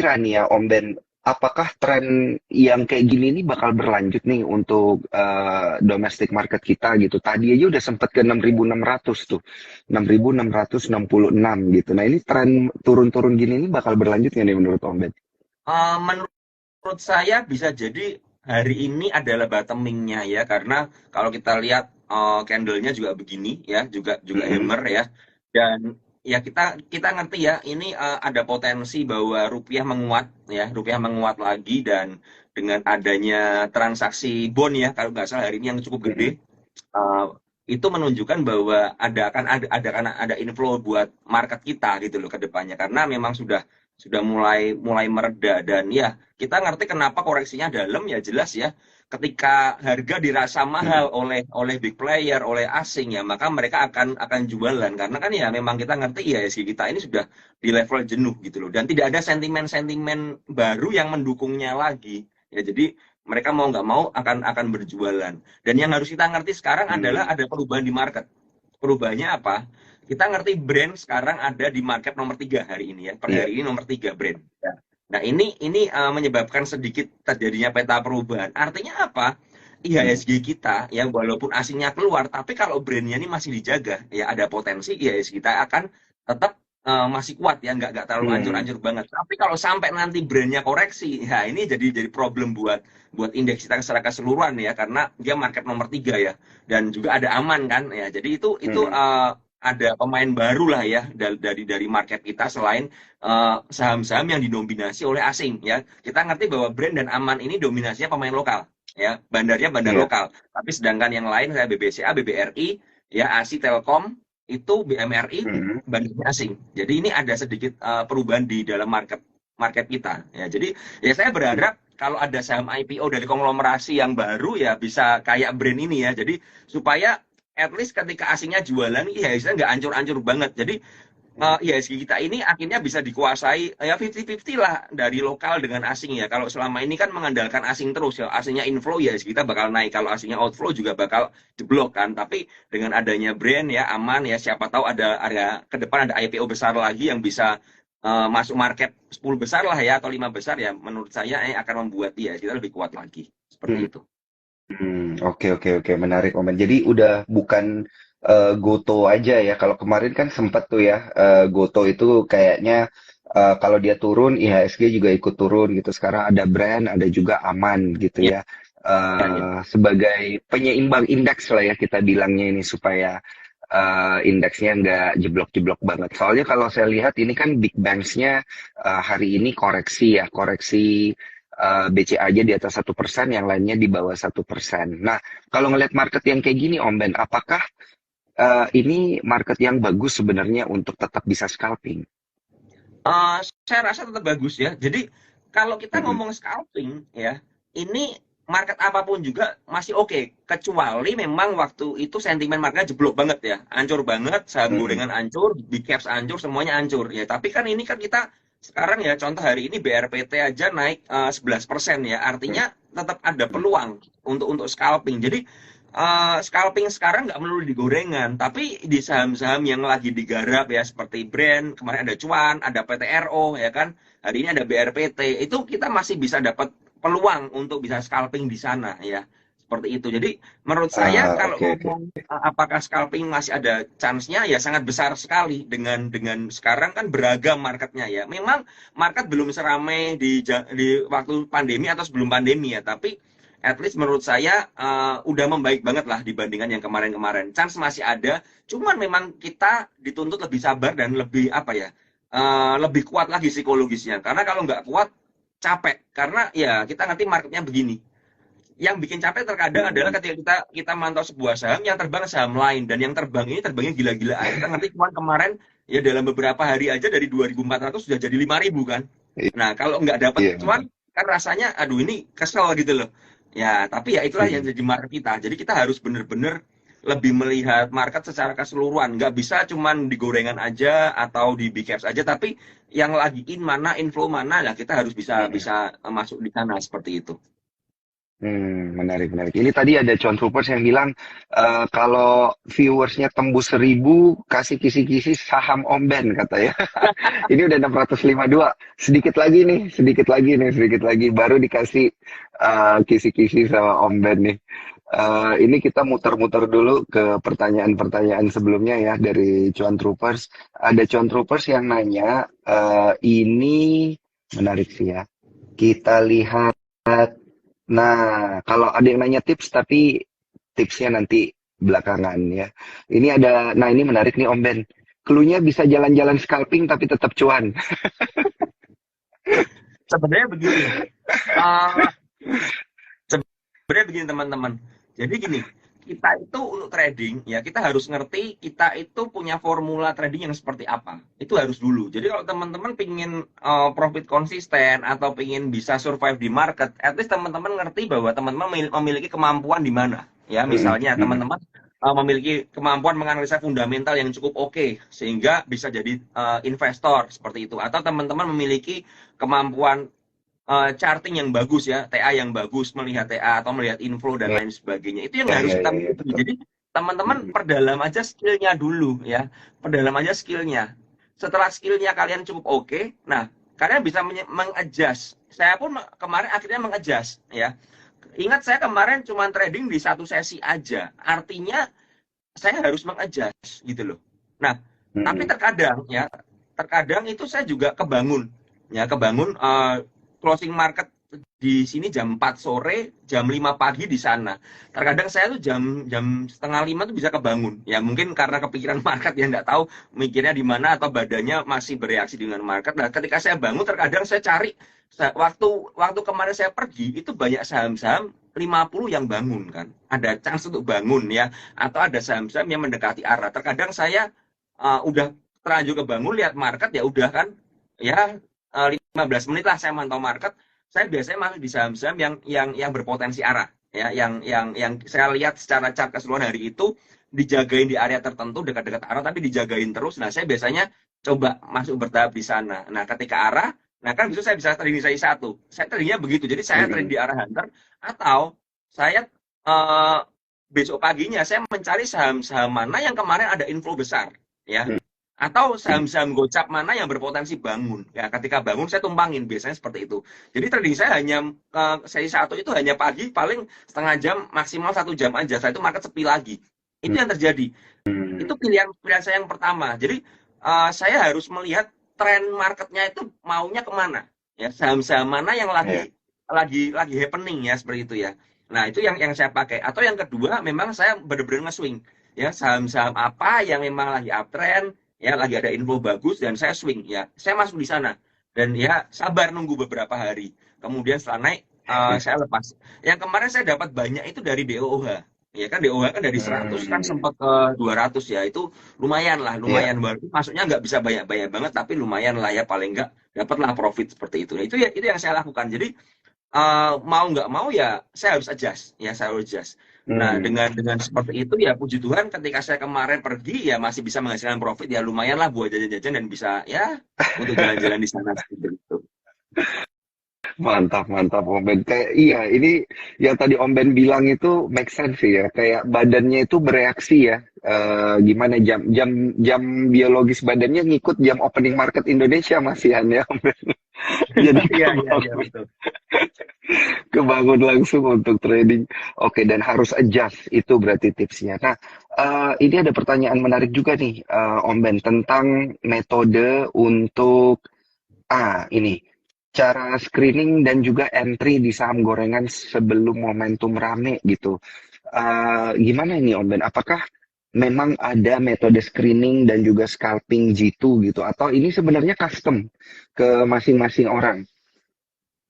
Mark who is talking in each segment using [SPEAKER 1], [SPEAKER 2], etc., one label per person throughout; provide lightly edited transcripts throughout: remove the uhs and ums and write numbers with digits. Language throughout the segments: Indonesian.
[SPEAKER 1] kira-kira nih ya Om Ben, apakah tren yang kayak gini nih bakal berlanjut nih untuk domestic market kita gitu. Tadi aja udah sempat ke 6.600 tuh. 6.666 gitu. Nah ini tren turun-turun gini nih bakal berlanjut nggak nih menurut Om Ben?
[SPEAKER 2] Menurut saya bisa jadi hari ini adalah bottoming-nya ya, karena kalau kita lihat candle-nya juga begini ya, juga juga
[SPEAKER 1] Mm-mm.
[SPEAKER 2] hammer ya. Dan ya kita kita ngerti ya, ini ada potensi bahwa rupiah menguat ya, rupiah menguat lagi, dan dengan adanya transaksi bond ya, kalau nggak salah hari ini yang cukup gede,
[SPEAKER 1] Mm-mm.
[SPEAKER 2] eh, itu menunjukkan bahwa ada inflow buat market kita gitu loh ke depannya, karena memang sudah mulai mulai mereda. Dan ya kita ngerti kenapa koreksinya dalam, ya jelas ya, ketika harga dirasa mahal
[SPEAKER 1] Mm-mm.
[SPEAKER 2] oleh big player, oleh asing ya, maka mereka akan jualan, karena kan ya memang kita ngerti ya IHSG kita ini sudah di level jenuh gitu loh, dan tidak ada sentimen-sentimen baru yang mendukungnya lagi ya. Jadi mereka mau nggak mau akan berjualan. Dan yang harus kita ngerti sekarang adalah
[SPEAKER 1] Mm.
[SPEAKER 2] ada perubahan di market. Perubahannya apa? Kita ngerti brand sekarang ada di market nomor 3 hari ini ya. Per
[SPEAKER 1] Iya.
[SPEAKER 2] hari ini nomor 3 brand. Ya. Nah, ini menyebabkan sedikit terjadinya peta perubahan. Artinya apa?
[SPEAKER 1] Mm.
[SPEAKER 2] IHSG kita ya, walaupun asingnya keluar, tapi kalau brandnya ini masih dijaga, ya ada potensi IHSG kita akan tetap masih kuat ya, nggak terlalu
[SPEAKER 1] Mm.
[SPEAKER 2] ancur-ancur banget. Tapi kalau sampai nanti brandnya koreksi, ya ini jadi problem buat buat indeks kita secara keseluruhan ya, karena dia market nomor 3 ya, dan juga ada aman kan ya. Jadi itu
[SPEAKER 1] Mm.
[SPEAKER 2] ada pemain baru lah ya dari market kita, selain saham-saham yang didominasi oleh asing ya. Kita ngerti bahwa brand dan aman ini dominasinya pemain lokal ya, bandarnya bandar
[SPEAKER 1] Iya.
[SPEAKER 2] lokal. Tapi sedangkan yang lain kayak BBCA, BBRI, ya ASI Telkom, itu BMRI
[SPEAKER 1] Mm.
[SPEAKER 2] bandarnya asing. Jadi ini ada sedikit perubahan di dalam market market kita ya. Jadi ya saya
[SPEAKER 1] Mm.
[SPEAKER 2] berharap kalau ada saham IPO dari konglomerasi yang baru ya bisa kayak brand ini ya. Jadi supaya at least ketika asingnya jualan, IHSG nggak ancur-ancur banget. Jadi IHSG kita ini akhirnya bisa dikuasai ya 50-50 lah, dari lokal dengan asing ya. Kalau selama ini kan mengandalkan asing terus ya, asingnya inflow ya IHSG kita bakal naik, kalau asingnya outflow juga bakal jeblok kan. Tapi dengan adanya brand ya aman ya, siapa tahu ada ke depan ada IPO besar lagi yang bisa masuk market 10 besar lah ya, atau 5 besar ya, menurut saya akan membuat IHSG kita lebih kuat lagi. Seperti
[SPEAKER 1] Mm.
[SPEAKER 2] itu.
[SPEAKER 1] Oke, oke, oke, menarik Omen. Jadi udah bukan Goto aja ya. Kalau kemarin kan sempat tuh ya, Goto itu kayaknya kalau dia turun, IHSG juga ikut turun gitu. Sekarang ada brand, ada juga aman gitu
[SPEAKER 2] Iya,
[SPEAKER 1] ya.
[SPEAKER 2] iya, iya.
[SPEAKER 1] Sebagai penyeimbang indeks lah ya kita bilangnya ini supaya indeksnya nggak jeblok-jeblok banget. Soalnya kalau saya lihat ini kan big banks-nya hari ini koreksi ya, koreksi BCA aja di atas 1%, yang lainnya di bawah 1%. Nah, kalau ngelihat market yang kayak gini, Om Ben, apakah ini market yang bagus sebenarnya untuk tetap bisa scalping?
[SPEAKER 2] Saya rasa tetap bagus ya. Jadi kalau kita
[SPEAKER 1] Mm-mm.
[SPEAKER 2] ngomong scalping ya, ini market apapun juga masih oke, kecuali memang waktu itu sentimen marketnya jeblok banget ya, hancur banget, saham
[SPEAKER 1] Mm-mm.
[SPEAKER 2] gorengan hancur, big caps hancur, semuanya hancur ya. Tapi kan ini kan kita sekarang ya, contoh hari ini BRPT aja naik 11% ya, artinya tetap ada peluang untuk scalping. Jadi scalping sekarang nggak melulu di gorengan, tapi di saham-saham yang lagi digarap ya, seperti brand, kemarin ada Cuan, ada PTRO ya kan, hari ini ada BRPT, itu kita masih bisa dapat peluang untuk bisa scalping di sana ya, seperti itu. Jadi menurut saya kalau
[SPEAKER 1] Oke, oke.
[SPEAKER 2] ngomong apakah scalping masih ada chance-nya, ya sangat besar sekali, dengan sekarang kan beragam marketnya ya. Memang market belum seramai di waktu pandemi atau sebelum pandemi ya, tapi at least menurut saya udah membaik banget lah dibandingkan yang kemarin-kemarin. Chance masih ada, cuman memang kita dituntut lebih sabar dan lebih apa ya, lebih kuat lagi psikologisnya. Karena kalau nggak kuat, capek. Karena ya kita ngerti marketnya begini. Yang bikin capek terkadang adalah
[SPEAKER 1] Mm.
[SPEAKER 2] ketika kita mantau sebuah saham yang terbang saham lain, dan yang terbang ini terbangnya gila-gilaan. Kita ngerti cuman kemarin ya, dalam beberapa hari aja dari 2.400 sudah jadi 5.000 kan. Nah, kalau nggak dapat
[SPEAKER 1] Iya,
[SPEAKER 2] cuan
[SPEAKER 1] benar.
[SPEAKER 2] kan rasanya aduh ini kesel gitu loh. Ya, tapi ya itulah yang
[SPEAKER 1] Mm.
[SPEAKER 2] jadi market kita. Jadi kita harus benar-benar lebih melihat market secara keseluruhan. Nggak bisa cuman di gorengan aja atau di big caps aja, tapi yang lagi in mana, inflow mana, ya kita harus bisa
[SPEAKER 1] Mm-mm.
[SPEAKER 2] bisa masuk di sana seperti itu.
[SPEAKER 1] Menarik, menarik. Ini tadi ada John Troopers yang bilang kalau viewersnya tembus 1.000 kasih kisi-kisi saham Om Ben kata ya. Ini udah 652. Sedikit lagi baru dikasih kisi-kisi sama Om Ben nih. Ini kita muter-muter dulu ke pertanyaan-pertanyaan sebelumnya ya dari Cuan Troopers. Ada Cuan Troopers yang nanya, ini menarik sih ya. Kita lihat. Nah, kalau ada yang nanya tips, tapi tipsnya nanti belakangan ya. Nah ini menarik nih Om Ben. Cluenya bisa jalan-jalan scalping tapi tetap cuan.
[SPEAKER 2] Sebenarnya begini, uh, sebenarnya begini teman-teman. Jadi gini, kita itu untuk trading ya kita harus ngerti kita itu punya formula trading yang seperti apa. Itu harus dulu. Jadi kalau teman-teman pingin profit konsisten atau pingin bisa survive di market, at least teman-teman ngerti bahwa teman-teman memiliki kemampuan di mana. Ya, misalnya teman-teman memiliki kemampuan menganalisa fundamental yang cukup oke sehingga bisa jadi investor seperti itu. Atau teman-teman memiliki kemampuan charting yang bagus ya, TA yang bagus, melihat TA atau melihat inflow dan lain sebagainya. Itu yang
[SPEAKER 1] Ya,
[SPEAKER 2] harus
[SPEAKER 1] ya,
[SPEAKER 2] kita
[SPEAKER 1] ya, ya,
[SPEAKER 2] miliki.
[SPEAKER 1] betul.
[SPEAKER 2] Jadi teman-teman perdalam aja skillnya dulu ya, perdalam aja skillnya. Setelah skillnya kalian cukup oke, nah kalian bisa mengadjust. Saya pun kemarin akhirnya mengadjust ya. Ingat saya kemarin cuma trading di satu sesi aja, artinya saya harus mengadjust gitu loh. Nah, tapi terkadang itu saya juga kebangun closing market di sini jam 4 sore, jam 5 pagi di sana. Terkadang saya tuh jam jam setengah 5 tuh bisa kebangun. Ya mungkin karena kepikiran market ya nggak tahu mikirnya di mana atau badannya masih bereaksi dengan market. Nah, ketika saya bangun terkadang saya cari waktu waktu kemarin saya pergi itu banyak saham-saham 50 yang bangun kan. Ada chance untuk bangun ya atau ada saham-saham yang mendekati arah. Terkadang saya udah terlanjur kebangun lihat market ya udah kan ya 15 menit lah saya mantau market, saya biasanya masuk di saham-saham yang berpotensi arah ya, yang saya lihat secara chart keseluruhan hari itu dijagain di area tertentu dekat-dekat arah tapi dijagain terus. Nah, saya biasanya coba masuk bertahap di sana. Nah, ketika arah, nah kan bisa saya bisa trading sesi satu. Saya tradingnya begitu. Jadi saya trade di arah hunter atau saya besok paginya saya mencari saham-saham mana yang kemarin ada inflow besar ya atau saham-saham gocap mana yang berpotensi bangun ya ketika bangun saya tumpangin biasanya seperti itu. Jadi trading saya hanya sesi satu itu hanya pagi paling setengah jam maksimal 1 jam aja, setelah itu market sepi lagi. Itu yang terjadi. Itu pilihan saya yang pertama. Jadi saya harus melihat tren marketnya itu maunya kemana ya, saham-saham mana yang lagi happening ya seperti itu ya. Nah itu yang saya pakai. Atau yang kedua memang saya benar-benar nge-swing ya, saham-saham apa yang memang lagi uptrend ya, lagi ada info bagus dan saya swing ya, saya masuk di sana dan ya sabar nunggu beberapa hari, kemudian setelah naik saya lepas. Yang kemarin saya dapat banyak itu dari DOOH ya kan, DOOH kan dari 100 kan sempat ke 200 ya, itu lumayan lah, lumayan baru masuknya nggak bisa banyak-banyak banget tapi lumayan lah ya, paling nggak dapatlah profit seperti itu. Nah, itu ya itu yang saya lakukan. Jadi mau nggak mau ya saya harus adjust ya, saya harus adjust. Nah dengan seperti itu ya puji Tuhan ketika saya kemarin pergi ya masih bisa menghasilkan profit ya, lumayan lah buat jajan-jajan dan bisa ya untuk jalan-jalan di sana seperti itu.
[SPEAKER 1] Mantap, mantap Om Ben. Kayak iya, ini yang tadi Om Ben bilang itu make sense sih ya. Kayak badannya itu bereaksi ya. Gimana jam jam jam biologis badannya ngikut jam opening market Indonesia masihan ya Om Ben. Jadi
[SPEAKER 2] Iya iya iya betul.
[SPEAKER 1] kebangun langsung untuk trading. Oke, dan harus adjust itu berarti tipsnya. Nah, ini ada pertanyaan menarik juga nih Om Ben tentang metode untuk ini cara screening dan juga entry di saham gorengan sebelum momentum rame gitu. Gimana ini Om Ben? Apakah memang ada metode screening dan juga scalping G2 gitu? Atau ini sebenarnya custom ke masing-masing orang?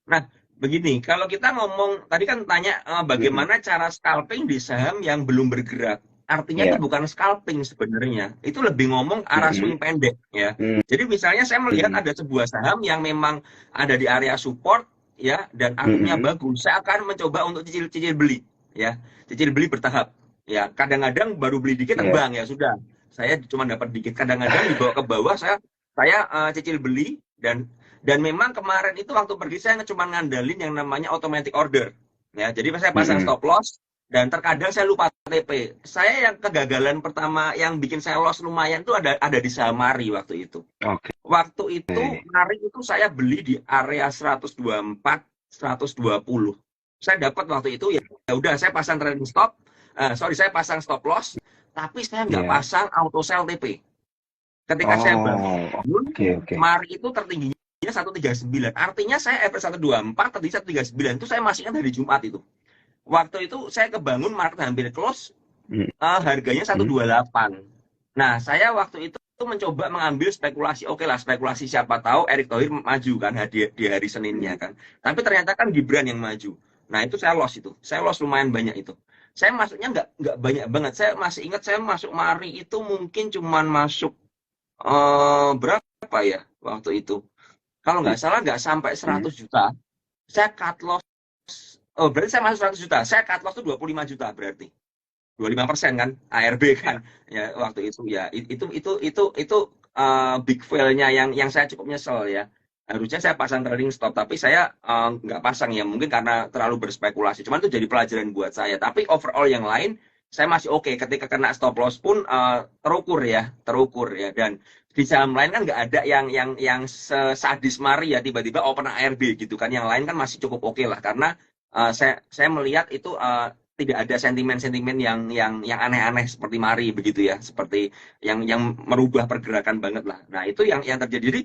[SPEAKER 2] Nah begini, kalau kita ngomong tadi kan tanya
[SPEAKER 1] Mm-mm.
[SPEAKER 2] bagaimana cara scalping di saham yang belum bergerak. Artinya itu
[SPEAKER 1] Ya.
[SPEAKER 2] bukan scalping sebenarnya. Itu lebih ngomong arah
[SPEAKER 1] Mm-mm.
[SPEAKER 2] swing pendek ya.
[SPEAKER 1] Mm-mm.
[SPEAKER 2] Jadi misalnya saya melihat ada sebuah saham yang memang ada di area support ya dan arahnya
[SPEAKER 1] Mm-mm.
[SPEAKER 2] bagus. Saya akan mencoba untuk cicil-cicil beli ya. Cicil beli bertahap. Ya, kadang-kadang baru beli dikit
[SPEAKER 1] Ya.
[SPEAKER 2] terbang ya sudah. Saya cuma dapat dikit. Kadang-kadang dibawa ke bawah saya cicil beli dan memang kemarin itu waktu pergi saya cuma ngandalin yang namanya automatic order. Ya, jadi saya pasang
[SPEAKER 1] Mm-mm.
[SPEAKER 2] stop loss dan terkadang saya lupa TP. Saya yang kegagalan pertama yang bikin saya loss lumayan itu ada di saham Mari waktu itu.
[SPEAKER 1] Oke.
[SPEAKER 2] Waktu itu Mari itu saya beli di area 124, 120. Saya dapat waktu itu ya udah saya pasang trading stop, saya pasang stop loss, tapi saya nggak
[SPEAKER 1] Ya.
[SPEAKER 2] pasang auto sell TP. Ketika saya
[SPEAKER 1] Oh,
[SPEAKER 2] bangun,
[SPEAKER 1] oke oke.
[SPEAKER 2] Mari itu tertingginya 139. Artinya saya average 124, tertinggi 139 itu saya masih ingat dari Jumat itu. Waktu itu saya kebangun market hampir close,
[SPEAKER 1] Mm.
[SPEAKER 2] harganya
[SPEAKER 1] Mm.
[SPEAKER 2] 128. Nah, saya waktu itu mencoba mengambil spekulasi, oke lah spekulasi siapa tahu Erick Thohir maju kan di hari Seninnya kan. Tapi ternyata kan Gibran yang maju. Nah, itu saya loss itu. Saya loss lumayan banyak itu. Saya masuknya nggak banyak banget. Saya masih ingat saya masuk Mari itu mungkin cuman masuk berapa ya waktu itu? Kalau nggak salah nggak sampai
[SPEAKER 1] Mm.
[SPEAKER 2] 100 juta. Saya cut loss. Oh, berarti saya masuk 100 juta. Saya cut loss tuh 25 juta berarti. 25% kan ARB kan ya waktu itu ya itu big fail-nya yang saya cukup nyesel ya. Harusnya saya pasang trading stop tapi saya nggak pasang ya mungkin karena terlalu berspekulasi. Cuman itu jadi pelajaran buat saya. Tapi overall yang lain saya masih oke. Ketika kena stop loss pun terukur ya dan di saham lain kan nggak ada yang sesadis Mari ya tiba-tiba open ARB gitu kan. Yang lain kan masih cukup oke lah karena saya melihat itu tidak ada sentimen-sentimen yang aneh-aneh seperti Mari begitu ya, seperti yang merubah pergerakan banget lah. Nah, itu yang terjadi. Jadi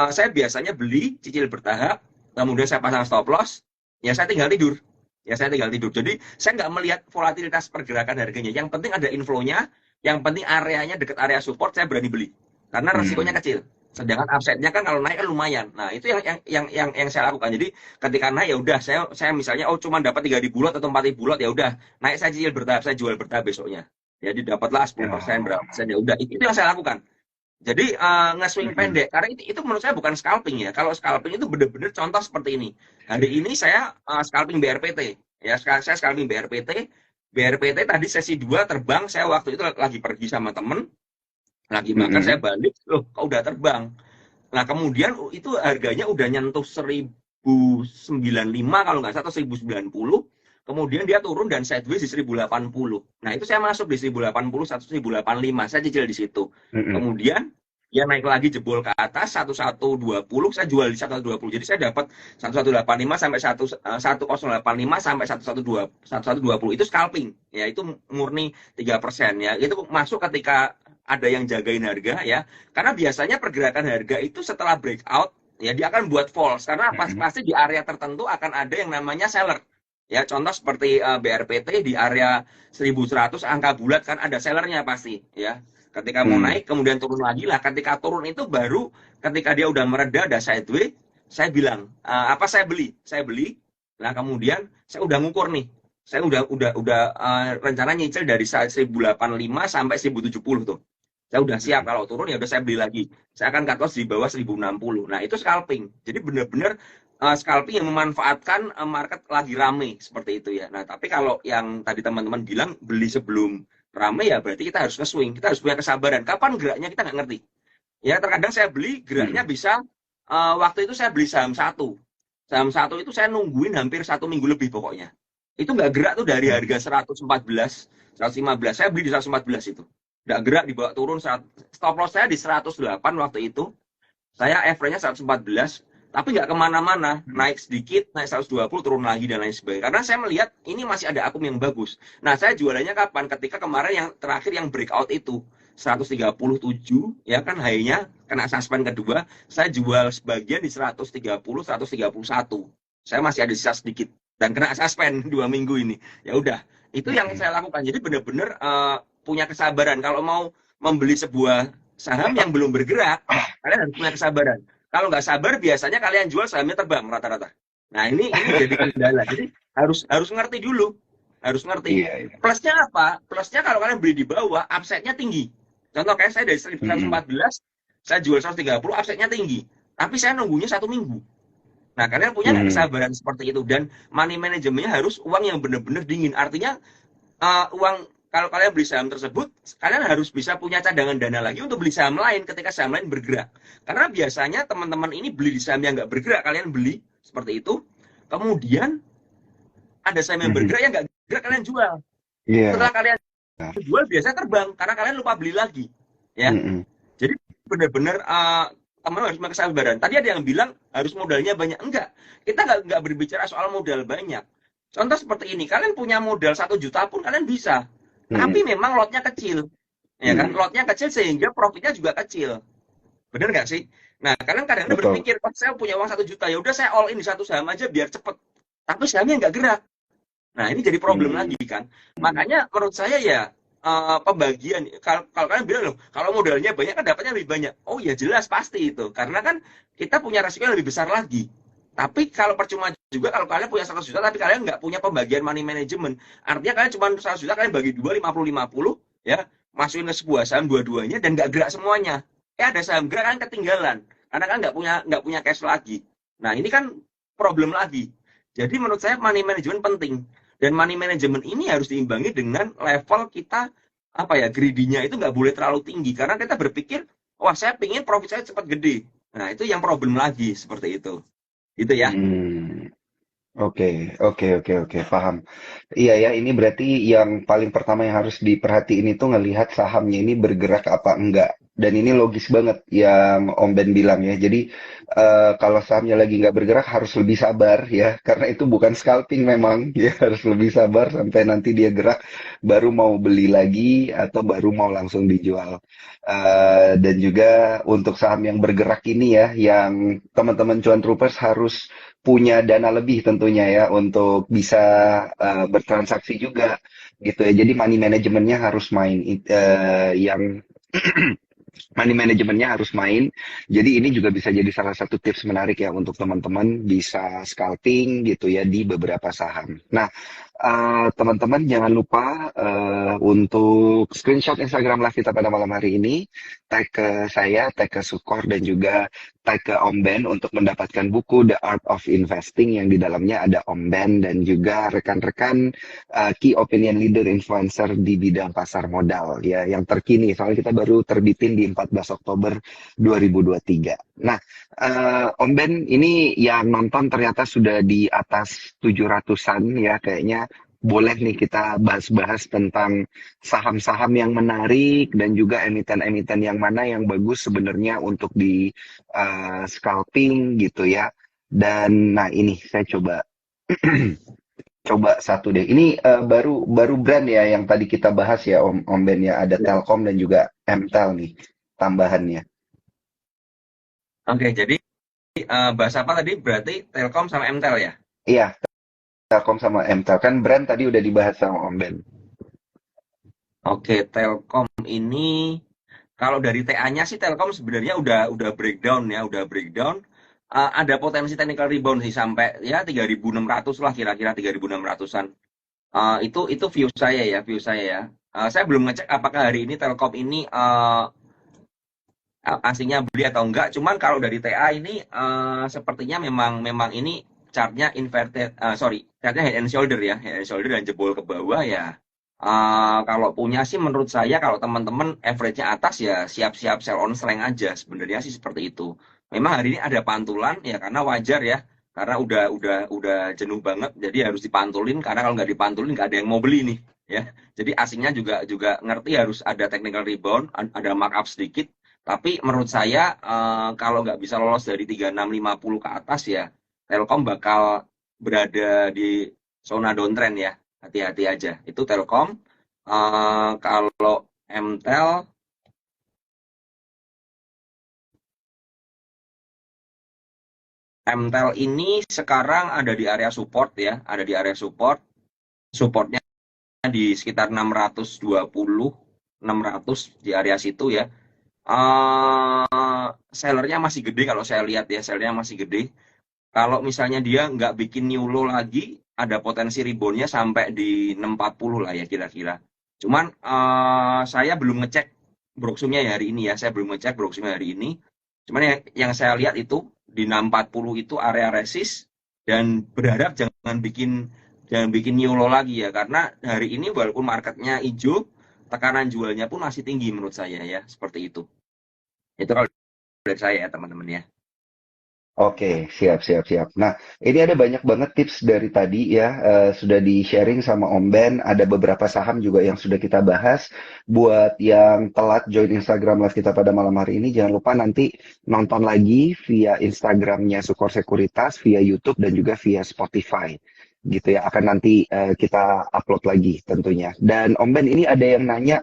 [SPEAKER 2] saya biasanya beli cicil bertahap, kemudian saya pasang stop loss, ya saya tinggal tidur. Ya saya tinggal tidur. Jadi saya nggak melihat volatilitas pergerakan harganya. Yang penting ada inflow-nya, yang penting areanya dekat area support saya berani beli. Karena resikonya
[SPEAKER 1] Mm.
[SPEAKER 2] kecil. Sedangkan upside-nya kan kalau naik kan lumayan. Nah, itu yang saya lakukan. Jadi ketika naik ya udah saya misalnya cuma dapat 3.000 lot atau 4.000 lot ya udah naik saya cicil bertahap saya jual bertahap besoknya. Jadi dapatlah 10%
[SPEAKER 1] Oh.
[SPEAKER 2] berapa persen ya udah itu yang saya lakukan. Jadi nge-swing
[SPEAKER 1] Mm-mm.
[SPEAKER 2] pendek karena itu menurut saya bukan scalping ya. Kalau scalping itu benar-benar contoh seperti ini. Hari ini saya scalping BRPT ya saya scalping BRPT. BRPT tadi sesi 2 terbang saya waktu itu lagi pergi sama temen lagi makan saya
[SPEAKER 1] Mm-mm.
[SPEAKER 2] balik loh kok udah terbang. Nah, kemudian itu harganya udah nyentuh 1095 kalau nggak salah atau 1090. Kemudian dia turun dan sideways di 1080. Nah, itu saya masuk di 1080, 1085. Saya cicil di situ.
[SPEAKER 1] Mm-mm.
[SPEAKER 2] Kemudian dia naik lagi jebol ke atas 1120, saya jual di 1120. Jadi saya dapat 1185 sampai 1085 sampai 1120 itu scalping. Ya, itu murni 3% ya. Itu masuk ketika ada yang jagain harga ya. Karena biasanya pergerakan harga itu setelah breakout ya dia akan buat false karena
[SPEAKER 1] Mm-mm.
[SPEAKER 2] pasti di area tertentu akan ada yang namanya seller. Ya, contoh seperti BRPT di area 1100 angka bulat kan ada sellernya pasti ya. Ketika mau
[SPEAKER 1] Mm.
[SPEAKER 2] naik kemudian turun lagi lah. Ketika turun itu baru ketika dia udah mereda ada sideways, saya bilang apa saya beli? Saya beli. Nah, kemudian saya udah ngukur nih. Saya udah rencana nyicil dari 1085 sampai 1070 tuh. Saya udah siap
[SPEAKER 1] Mm.
[SPEAKER 2] kalau turun ya udah saya beli lagi. Saya akan cut loss di bawah 1060. Nah, itu scalping. Jadi benar-benar scalping yang memanfaatkan market lagi rame seperti itu ya. Nah, tapi kalau yang tadi teman-teman bilang beli sebelum rame ya berarti kita harus nge-swing. Kita harus punya kesabaran. Kapan geraknya kita nggak ngerti. Ya, terkadang saya beli geraknya
[SPEAKER 1] Mm.
[SPEAKER 2] bisa waktu itu saya beli saham satu. Saham satu itu saya nungguin hampir 1 minggu lebih pokoknya. Itu nggak gerak tuh dari
[SPEAKER 1] Oh.
[SPEAKER 2] harga 114, 115. Saya beli di 114 itu nggak gerak dibawa turun stop loss saya di 108 waktu itu saya average-nya 114 tapi nggak kemana-mana
[SPEAKER 1] Mm.
[SPEAKER 2] naik sedikit naik 120 turun lagi dan lain sebagainya karena saya melihat ini masih ada akum yang bagus. Nah saya jualannya kapan ketika kemarin yang terakhir yang breakout itu 137 ya kan high-nya kena suspend kedua saya jual sebagian di 130 131 saya masih ada sisa sedikit dan kena suspend 2 minggu ini ya udah itu yang
[SPEAKER 1] Mm.
[SPEAKER 2] saya lakukan jadi benar-benar punya kesabaran. Kalau mau membeli sebuah saham yang belum bergerak, kalian harus punya kesabaran. Kalau nggak sabar, biasanya kalian jual sahamnya terbang rata-rata. Nah ini jadi kendala. Jadi harus ngerti dulu, harus ngerti.
[SPEAKER 1] Iya, iya.
[SPEAKER 2] Plusnya apa? Plusnya kalau kalian beli di bawah, upside-nya tinggi. Contoh kayak saya dari
[SPEAKER 1] Mm.
[SPEAKER 2] 114, saya jual 130, upside-nya tinggi. Tapi saya nunggunya 1 minggu. Nah, kalian punya nggak
[SPEAKER 1] Mm.
[SPEAKER 2] kesabaran seperti itu? Dan money manajemennya harus uang yang benar-benar dingin. Artinya uang kalau kalian beli saham tersebut, kalian harus bisa punya cadangan dana lagi untuk beli saham lain ketika saham lain bergerak. Karena biasanya teman-teman ini beli di saham yang nggak bergerak, kalian beli seperti itu. Kemudian Ada saham yang
[SPEAKER 1] Mhm.
[SPEAKER 2] bergerak, yang nggak bergerak kalian jual.
[SPEAKER 1] Iya.
[SPEAKER 2] Setelah kalian jual biasanya terbang karena kalian lupa beli lagi, ya.
[SPEAKER 1] Mhm.
[SPEAKER 2] Jadi benar-benar teman harus pakai kesabaran. Tadi ada yang bilang harus modalnya banyak. Enggak, kita nggak berbicara soal modal banyak. Contoh seperti ini, kalian punya modal 1 juta pun kalian bisa,
[SPEAKER 1] Mhm.
[SPEAKER 2] tapi memang lotnya kecil, ya kan?
[SPEAKER 1] Mhm.
[SPEAKER 2] Lotnya kecil sehingga profitnya juga kecil. Bener nggak sih? Nah, kalian kadang-kadang
[SPEAKER 1] Betul.
[SPEAKER 2] berpikir, oh, saya punya uang 1 juta, ya udah saya all in di satu saham aja biar cepet. Tapi sahamnya nggak gerak. Nah, ini jadi problem
[SPEAKER 1] Hmm.
[SPEAKER 2] lagi kan. Makanya menurut saya ya pembagian, kalau kalian bilang loh, kalau modalnya banyak kan dapatnya lebih banyak. Oh ya jelas pasti itu. Karena kan kita punya resiko yang lebih besar lagi. Tapi kalau percuma juga kalau kalian punya 100 juta tapi kalian nggak punya pembagian money management. Artinya kalian cuma 100 juta kalian bagi dua 50-50 ya, masukin ke sebuah saham dua-duanya dan nggak gerak semuanya. Ada saham gerak kan ketinggalan karena kan nggak punya cash lagi. Nah, ini kan problem lagi. Jadi menurut saya money management penting. Dan money management ini harus diimbangi dengan level kita apa ya, greedy-nya itu nggak boleh terlalu tinggi karena kita berpikir wah saya pingin profit saya cepat gede. Nah itu yang problem lagi seperti itu ya.
[SPEAKER 1] Hmm. Oke, oke, oke, oke, paham. Iya ya, ini berarti yang paling pertama yang harus diperhatiin itu ngelihat sahamnya ini bergerak apa enggak. Dan ini logis banget yang Om Ben bilang ya. Jadi kalau sahamnya lagi nggak bergerak harus lebih sabar ya, karena itu bukan scalping memang. Ya harus lebih sabar sampai nanti dia gerak, baru mau beli lagi atau baru mau langsung dijual. Dan juga untuk saham yang bergerak ini ya, yang teman-teman cuan troopers harus punya dana lebih tentunya ya untuk bisa bertransaksi juga gitu ya. Jadi money manajemennya harus main yang money manajemennya harus main. Jadi ini juga bisa jadi salah satu tips menarik ya untuk teman-teman bisa scalping gitu ya di beberapa saham. Nah, teman-teman jangan lupa untuk screenshot Instagram live kita pada malam hari ini, tag ke saya, tag ke Sukor dan juga tag ke Om Ben untuk mendapatkan buku The Art of Investing yang di dalamnya ada Om Ben dan juga rekan-rekan key opinion leader influencer di bidang pasar modal ya yang terkini soalnya kita baru terbitin di 14 Oktober 2023. Nah, Om Ben ini yang nonton ternyata sudah di atas 700-an ya kayaknya boleh nih kita bahas-bahas tentang saham-saham yang menarik dan juga emiten-emiten yang mana yang bagus sebenarnya untuk di scalping gitu ya. Dan nah ini saya coba coba satu deh. Ini baru baru brand ya yang tadi kita bahas ya Om Ben ya. Ada Telkom dan juga MTEL nih tambahannya.
[SPEAKER 2] Oke, jadi bahas apa tadi? Berarti Telkom sama MTEL ya?
[SPEAKER 1] Iya, Telkom sama MTEL kan brand tadi udah dibahas sama Om Ben.
[SPEAKER 2] Oke, Telkom ini kalau dari TA-nya sih Telkom sebenarnya udah breakdown ya, udah breakdown. Ada potensi technical rebound sih sampai ya 3.600 lah kira-kira 3.600-an. Itu view saya ya, view saya ya. Saya belum ngecek apakah hari ini Telkom ini aslinya beli atau enggak. Cuman kalau dari TA ini sepertinya memang memang ini chartnya inverted, sorry, chartnya head and shoulder ya, head and shoulder dan jebol ke bawah ya. Kalau punya sih menurut saya kalau teman-teman average-nya atas ya siap-siap sell on strength aja. Sebenarnya sih seperti itu. Memang hari ini ada pantulan ya karena wajar ya. Karena udah jenuh banget, jadi harus dipantulin. Karena kalau nggak dipantulin nggak ada yang mau beli nih, ya. Jadi asingnya juga juga ngerti harus ada technical rebound, ada markup sedikit. Tapi menurut saya kalau nggak bisa lolos dari 3650 ke atas ya, Telkom bakal berada di zona downtrend ya. Hati-hati aja. Itu Telkom. Kalau MTEL, MTEL ini sekarang ada di area support ya, ada di area support. Supportnya di sekitar 620, 600 di area situ ya. Sellernya masih gede kalau saya lihat ya, sellernya masih gede. Kalau misalnya dia nggak bikin new low lagi, ada potensi reboundnya sampai di 640 lah ya kira-kira. Cuman saya belum ngecek broksumnya ya hari ini ya, saya belum ngecek broksumnya hari ini. Cuman yang saya lihat itu di 640 itu area resist dan berharap jangan bikin new low lagi ya karena hari ini walaupun marketnya hijau, tekanan jualnya pun masih tinggi menurut saya ya, seperti itu. Itu kalau dari saya ya teman-teman ya.
[SPEAKER 1] Oke, siap, siap, siap. Nah, ini ada banyak banget tips dari tadi ya, sudah di-sharing sama Om Ben. Ada beberapa saham juga yang sudah kita bahas. Buat yang telat join Instagram Live kita pada malam hari ini, jangan lupa nanti nonton lagi via Instagramnya Sukor Sekuritas, via YouTube, dan juga via Spotify. Gitu ya, akan nanti kita upload lagi tentunya. Dan Om Ben, ini ada yang nanya,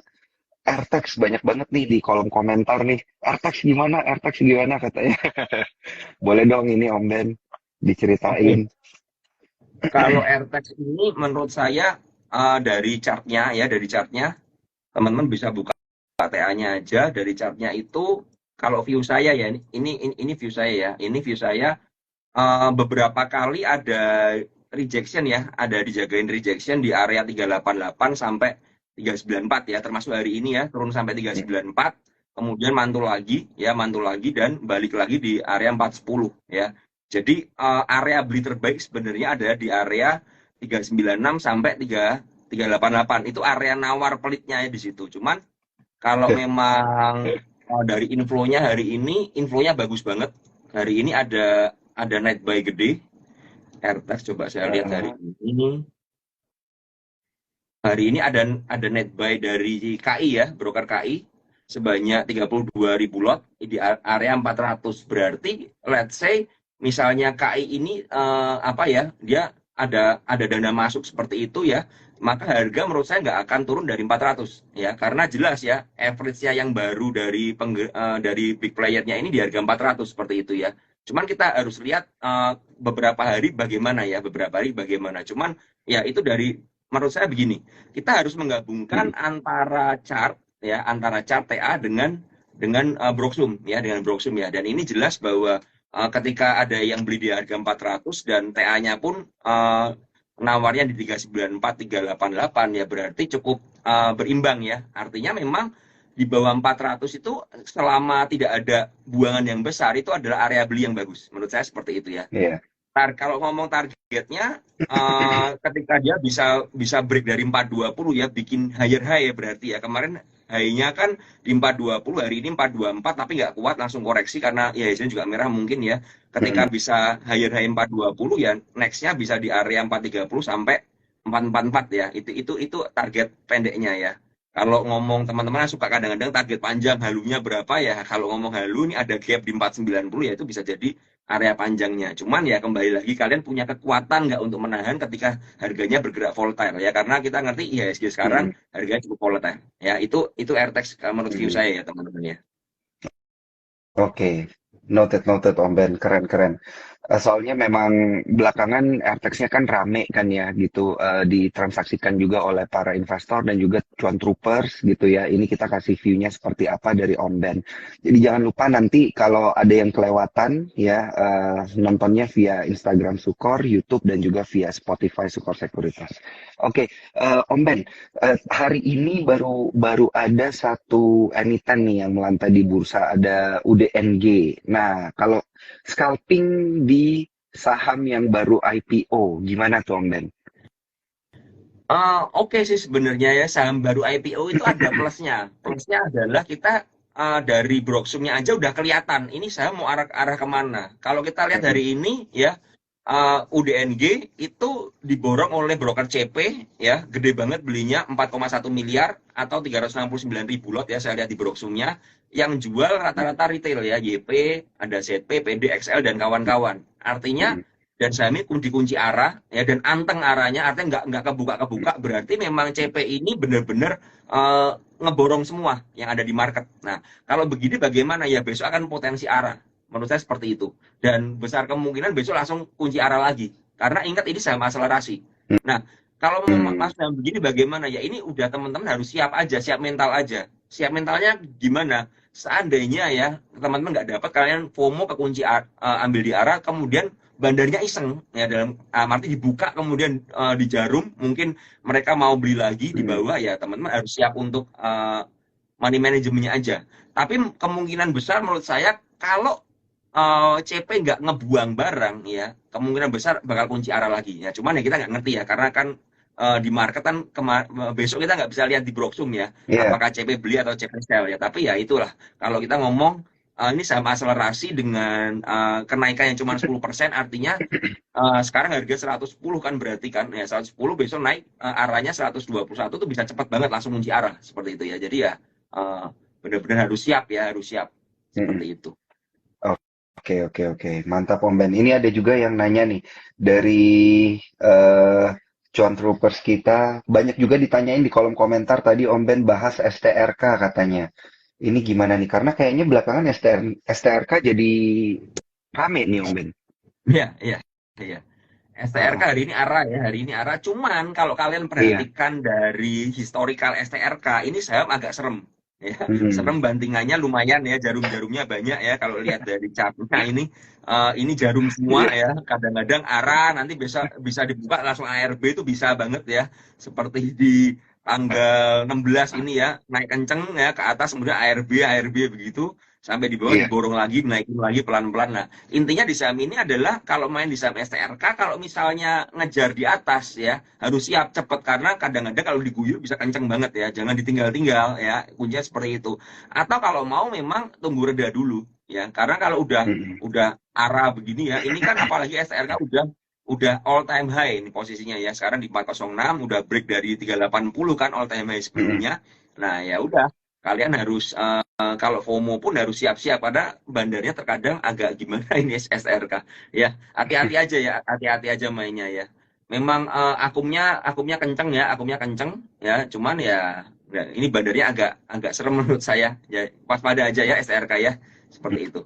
[SPEAKER 1] AirTags banyak banget nih di kolom komentar nih. AirTags gimana? AirTags gimana katanya. Boleh dong ini Om Ben diceritain.
[SPEAKER 2] Oke. Kalau AirTags ini menurut saya dari chartnya ya, dari chartnya teman-teman bisa buka TA-nya aja dari chartnya itu. Kalau view saya ya, ini view saya ya, ini view saya beberapa kali ada rejection ya, ada dijagain rejection di area 388 sampai 394 ya, termasuk hari ini ya, turun sampai 394, kemudian mantul lagi dan balik lagi di area 410 ya. Jadi area beli terbaik sebenarnya ada di area 396 sampai 388. Itu area nawar pelitnya ya di situ. Cuman kalau memang dari inflow-nya hari ini, inflow-nya bagus banget. Hari ini ada net buy gede. AirTags coba saya lihat hari ini. Hari ini ada net buy dari KI ya, broker KI sebanyak 32.000 lot di area 400. Berarti let's say misalnya KI ini apa ya, dia ada dana masuk seperti itu ya, maka harga menurut saya nggak akan turun dari 400 ya, karena jelas ya average-nya yang baru dari big player-nya ini di harga 400 seperti itu ya. Cuman kita harus lihat beberapa hari bagaimana ya, beberapa hari bagaimana. Cuman ya itu dari menurut saya begini, kita harus menggabungkan antara chart TA dengan Broksum ya, dengan Broksum ya. Dan ini jelas bahwa ketika ada yang beli di harga 400 dan TA-nya pun nawarnya di 394, 388 ya, berarti cukup berimbang ya. Artinya memang di bawah 400 itu selama tidak ada buangan yang besar itu adalah area beli yang bagus. Menurut saya seperti itu ya.
[SPEAKER 1] Iya.
[SPEAKER 2] Kalau ngomong targetnya, ketika dia bisa break dari 420 ya, bikin higher high ya berarti ya. Kemarin high-nya kan di 420, hari ini 424, tapi nggak kuat, langsung koreksi karena ya IHSG juga merah mungkin ya. Ketika bisa higher high 420 ya, next-nya bisa di area 430 sampai 444 ya. Itu target pendeknya ya. Kalau ngomong teman-teman suka kadang-kadang target panjang halunya berapa ya. Kalau ngomong halu ini ada gap di 490 ya, itu bisa jadi area panjangnya. Cuman ya kembali lagi kalian punya kekuatan nggak untuk menahan ketika harganya bergerak volatile ya, karena kita ngerti IHSG sekarang harganya cukup volatile ya. Itu AirTags menurut view saya ya teman-teman ya.
[SPEAKER 1] Oke, noted noted Om Ben, keren keren. Soalnya memang belakangan AirTags-nya kan rame kan ya gitu, ditransaksikan juga oleh para investor dan juga cuan troopers gitu ya. Ini kita kasih view-nya seperti apa dari Om Ben. Jadi jangan lupa nanti kalau ada yang kelewatan ya, nontonnya via Instagram Sukor, YouTube dan juga via Spotify Sukor Sekuritas. Oke, Om Ben, hari ini baru baru ada satu emiten nih yang melantai di bursa, ada UDNG. Nah, kalau scalping di saham yang baru IPO, gimana tuh Om Ben?
[SPEAKER 2] Oke sih sebenarnya ya, saham baru IPO itu ada plusnya. Plusnya adalah kita dari Broksumnya aja udah kelihatan ini saham mau arah kemana. Kalau kita lihat hari ini ya, UDNG itu diborong oleh broker CP ya, gede banget belinya 4,1 miliar atau 369.000 lot ya, saya lihat di Broksumnya. Yang jual rata-rata retail ya, YP, ada ZP, PD, XL dan kawan-kawan. Artinya dan saham ini dikunci arah ya, dan anteng arahnya, artinya nggak kebuka berarti memang CP ini benar-benar ngeborong semua yang ada di market. Nah, kalau begini bagaimana ya, besok akan potensi arah, menurut saya seperti itu, dan besar kemungkinan besok langsung kunci arah lagi karena ingat ini saham akselerasi. Nah, kalau mas saham begini bagaimana ya, ini udah teman-teman harus siap aja, siap mental aja. Siap mentalnya gimana? Seandainya ya teman-teman nggak dapat, kalian FOMO kekunci ambil di arah, kemudian bandarnya iseng ya, dalam arti dibuka kemudian di jarum, mungkin mereka mau beli lagi di bawah ya, teman-teman harus siap untuk money manajemennya aja. Tapi kemungkinan besar menurut saya kalau CP nggak ngebuang barang ya, kemungkinan besar bakal kunci arah lagi ya. Cuman ya kita nggak ngerti ya, karena kan di market kan besok kita nggak bisa lihat di Broksum ya,
[SPEAKER 1] Iya.
[SPEAKER 2] apakah CP beli atau CP sell ya. Tapi ya itulah, kalau kita ngomong ini saham akselerasi dengan kenaikan yang cuma 10%, artinya sekarang harga 110 kan, berarti kan ya 110 besok naik arahnya 121 tuh bisa cepat banget langsung kunci arah seperti itu ya. Jadi ya benar-benar harus siap ya, harus siap
[SPEAKER 1] Mm-mm.
[SPEAKER 2] seperti itu.
[SPEAKER 1] Oke, oke, oke. Mantap, Om Ben. Ini ada juga yang nanya nih, dari eh Cuan Troopers kita, banyak juga ditanyain di kolom komentar tadi Om Ben bahas STRK katanya. Ini gimana nih? Karena kayaknya belakangan STRK jadi rame nih Om Ben.
[SPEAKER 2] Iya, iya, iya. STRK
[SPEAKER 1] Heeh.
[SPEAKER 2] hari ini arah ya, hari ini arah. Cuman kalau kalian
[SPEAKER 1] Iya.
[SPEAKER 2] perhatikan dari historical STRK, ini saham agak serem. Ya, serem,
[SPEAKER 1] Hmm.
[SPEAKER 2] bantingannya lumayan ya, jarum-jarumnya banyak ya. Kalau lihat dari chartnya ini jarum semua
[SPEAKER 1] Iya.
[SPEAKER 2] ya. Kadang-kadang arah, nanti bisa bisa dibuka langsung ARB itu bisa banget ya. Seperti di tanggal 16 ini ya, naik kenceng ya ke atas, kemudian ARB begitu, sampai di bawah
[SPEAKER 1] Iya.
[SPEAKER 2] diborong lagi, naikin lagi pelan-pelan. Nah, intinya di saham ini adalah kalau main di saham STRK, kalau misalnya ngejar di atas ya, harus siap cepet, karena kadang-kadang kalau diguyur bisa kenceng banget ya, jangan ditinggal-tinggal ya, kuncinya seperti itu. Atau kalau mau memang tunggu reda dulu ya, karena kalau
[SPEAKER 1] Mm-mm.
[SPEAKER 2] udah arah begini ya, ini kan apalagi STRK udah all time high ini posisinya ya, sekarang di 406, udah break dari 380 kan all time high
[SPEAKER 1] Mm-mm.
[SPEAKER 2] sebelumnya. Nah ya udah, kalian harus kalau FOMO pun harus siap-siap, karena bandarnya terkadang agak gimana ini SRK ya. Hati-hati aja ya, hati-hati aja mainnya ya. Memang akumnya kenceng ya, akumnya kenceng ya, cuman ya, ini bandarnya agak agak serem menurut saya ya. Waspada aja ya SRK ya, seperti itu.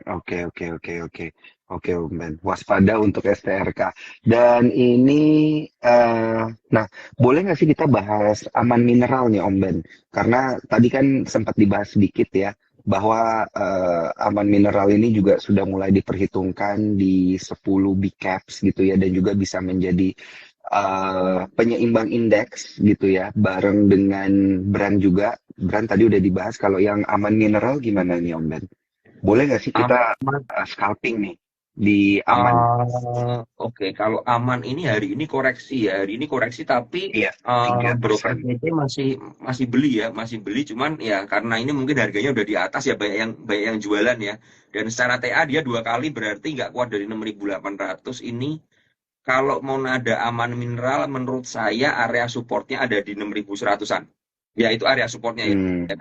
[SPEAKER 1] Oke, oke, oke, oke. Oke, Om Ben. Waspada untuk STRK. Dan ini, nah, boleh nggak sih kita bahas aman mineral nih, Om Ben? Karena tadi kan sempat dibahas sedikit ya, bahwa aman mineral ini juga sudah mulai diperhitungkan di 10 big caps gitu ya, dan juga bisa menjadi penyeimbang indeks gitu ya, bareng dengan brand juga. Brand tadi udah dibahas. Kalau yang aman mineral gimana nih, Om Ben? Boleh nggak sih kita
[SPEAKER 2] Aman.
[SPEAKER 1] scalping nih di aman?
[SPEAKER 2] Oke, kalau aman ini hari ini koreksi ya, hari ini koreksi, tapi
[SPEAKER 1] Iya, 3%.
[SPEAKER 2] broker PT masih masih beli ya, masih beli, cuman ya karena ini mungkin harganya udah di atas ya, banyak yang jualan ya. Dan secara TA dia dua kali, berarti nggak kuat dari 6.800 ini. Kalau mau nada aman mineral, menurut saya area supportnya ada di 6.100-an. Ya itu area supportnya ya.
[SPEAKER 1] Hmm,
[SPEAKER 2] Ya,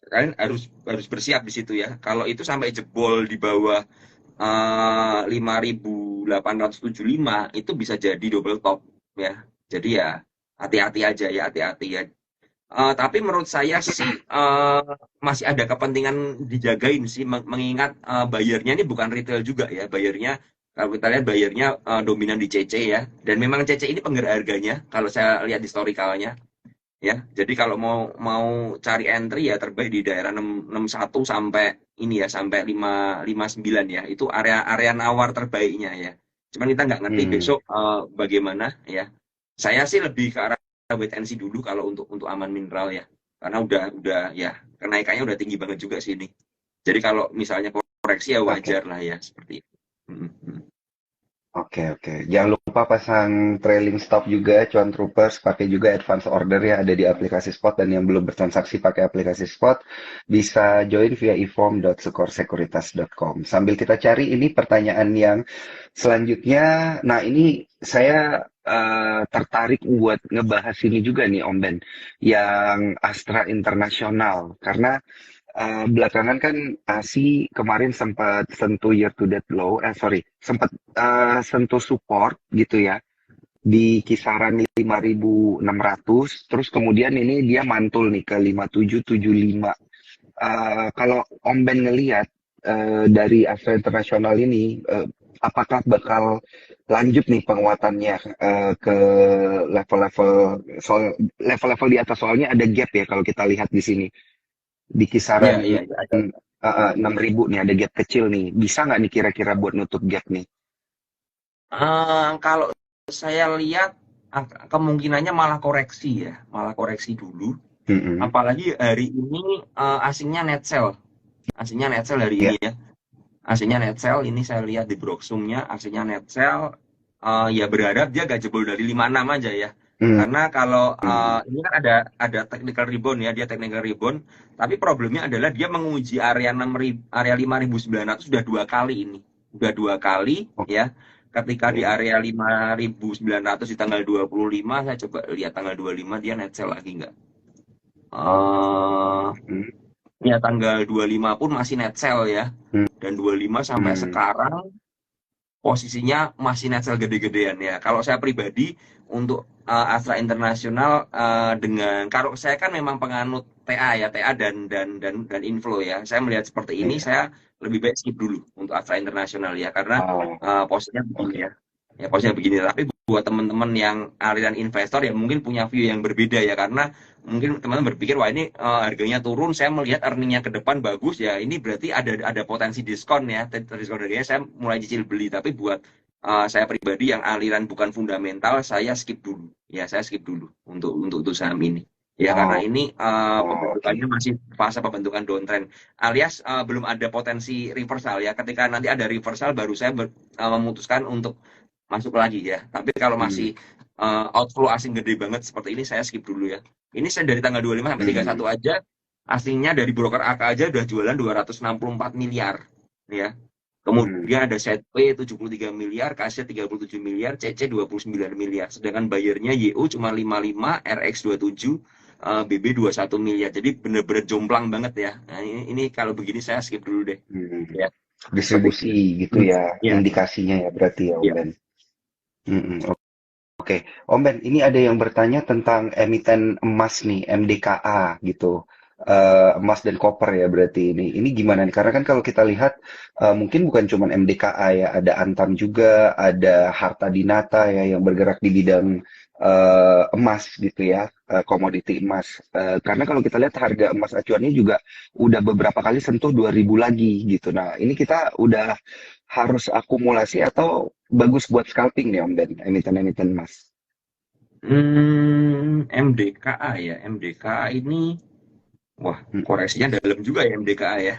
[SPEAKER 2] kalian harus harus bersiap di situ ya. Kalau itu sampai jebol di bawah 5.875 itu bisa jadi double top ya. Jadi ya hati-hati aja ya, hati-hati ya. Tapi menurut saya sih masih ada kepentingan dijagain sih, mengingat bayarnya ini bukan retail juga ya, bayarnya kalau kita lihat bayarnya dominan di CC ya, dan memang CC ini penggerak harganya kalau saya lihat historikalnya ya. Jadi kalau mau mau cari entry ya terbaik di daerah 661 sampai ini ya, sampai 559 ya. Itu area nawar terbaiknya ya. Cuman kita nggak ngerti
[SPEAKER 1] hmm.
[SPEAKER 2] besok bagaimana ya. Saya sih lebih ke arah wait and see dulu kalau untuk aman mineral ya. Karena udah ya, kenaikannya udah tinggi banget juga sih ini. Jadi kalau misalnya koreksi ya
[SPEAKER 1] Oke,
[SPEAKER 2] wajar lah ya, seperti itu. Mm, mm.
[SPEAKER 1] oke, oke. Jangan lupa pasang trailing stop juga, Cuan Troopers. Pakai juga advance order ya, ada di aplikasi Spot. Dan yang belum bertransaksi pakai aplikasi Spot, bisa join via eform.scoresecuritas.com. Sambil kita cari ini pertanyaan yang selanjutnya. Nah, ini saya tertarik buat ngebahas ini juga nih, Om Ben, yang Astra Internasional. Karena belakangan kan ASI kemarin sempat sentuh year to date low, sorry, sempat sentuh support gitu ya di kisaran 5.600, terus kemudian ini dia mantul nih ke 5.775. Kalau Om Ben ngelihat dari Astra Internasional ini, apakah bakal lanjut nih penguatannya ke level-level, soal level-level di atas, soalnya ada gap ya kalau kita lihat di sini di
[SPEAKER 2] Iya,
[SPEAKER 1] kisaran
[SPEAKER 2] iya, iya.
[SPEAKER 1] 6.000 nih, ada gap kecil nih, bisa nggak nih kira-kira buat nutup gap nih?
[SPEAKER 2] Kalau saya lihat kemungkinannya malah koreksi ya, malah koreksi dulu.
[SPEAKER 1] Mm-mm.
[SPEAKER 2] Apalagi hari ini asingnya net sell, asingnya net sell hari
[SPEAKER 1] Ya.
[SPEAKER 2] ini ya, asingnya net sell ini saya lihat di Broksumnya asingnya net sell, ya berharap dia gak jebol dari 56 aja ya.
[SPEAKER 1] Hmm.
[SPEAKER 2] Karena kalau
[SPEAKER 1] Hmm.
[SPEAKER 2] ini kan ada technical rebound ya, dia technical rebound, tapi problemnya adalah dia menguji area 5.900 sudah dua kali ini. Sudah dua kali ya. Ketika di
[SPEAKER 1] Oke.
[SPEAKER 2] area 5.900 di tanggal 25, saya coba lihat tanggal 25 dia net sell lagi nggak? Eh
[SPEAKER 1] Hmm.
[SPEAKER 2] ya tanggal 25 pun masih net sell ya.
[SPEAKER 1] Hmm.
[SPEAKER 2] Dan 25 sampai
[SPEAKER 1] Hmm.
[SPEAKER 2] sekarang posisinya masih net sell gede-gedean ya. Kalau saya pribadi untuk Astra Internasional dengan kalau saya kan memang penganut TA ya, TA dan inflow ya. Saya melihat seperti ini
[SPEAKER 1] Iya.
[SPEAKER 2] saya lebih baik skip dulu untuk Astra Internasional ya karena
[SPEAKER 1] Oh,
[SPEAKER 2] posisinya begini
[SPEAKER 1] oke.
[SPEAKER 2] ya. Ya posisinya begini, tapi buat teman-teman yang aliran investor ya mungkin punya view yang berbeda ya karena mungkin teman-teman berpikir wah ini harganya turun, saya melihat earningnya ke depan bagus ya, ini berarti ada potensi diskon ya, diskon harganya saya mulai cicil beli. Tapi buat saya pribadi yang aliran bukan fundamental, saya skip dulu ya, saya skip dulu untuk saham ini ya karena
[SPEAKER 1] Oh,
[SPEAKER 2] ini
[SPEAKER 1] oh,
[SPEAKER 2] pembentukannya
[SPEAKER 1] oke.
[SPEAKER 2] masih fase pembentukan downtrend alias belum ada potensi reversal ya. Ketika nanti ada reversal baru saya memutuskan untuk masuk lagi ya. Tapi kalau
[SPEAKER 1] Hmm.
[SPEAKER 2] masih outflow asing gede banget seperti ini saya skip dulu ya. Ini saya dari tanggal 25 sampai 31
[SPEAKER 1] Hmm.
[SPEAKER 2] aja, aslinya dari broker AK aja udah jualan 264 miliar. Ya.
[SPEAKER 1] Hmm.
[SPEAKER 2] Kemudian ada set P 73 miliar, KC 37 miliar, CC 29 miliar. Sedangkan bayarnya YO cuma 55, RX 27, BB 21 miliar. Jadi bener-bener jomplang banget ya. Nah, ini kalau begini saya skip dulu deh.
[SPEAKER 1] Hmm.
[SPEAKER 2] Ya, seperti
[SPEAKER 1] Distribusi
[SPEAKER 2] itu.
[SPEAKER 1] gitu ya,
[SPEAKER 2] Ya,
[SPEAKER 1] indikasinya ya berarti ya, Om
[SPEAKER 2] ya.
[SPEAKER 1] Ben. Hmm. Oke, Om Ben, ini ada yang bertanya tentang emiten emas nih, MDKA gitu. Emas dan koper ya berarti ini. Ini gimana nih? Karena kan kalau kita lihat mungkin bukan cuma MDKA ya, ada Antam juga, ada Harta Dinata ya yang bergerak di bidang emas gitu ya, komoditi emas. Karena kalau kita lihat harga emas acuannya juga udah beberapa kali sentuh 2.000 lagi gitu. Nah, ini kita udah harus akumulasi atau bagus buat scalping nih Om Ben, emiten-emiten emas.
[SPEAKER 2] MDKA ya, MDKA ini, wah
[SPEAKER 1] Mm-mm.
[SPEAKER 2] koreksinya dalam juga ya MDKA ya.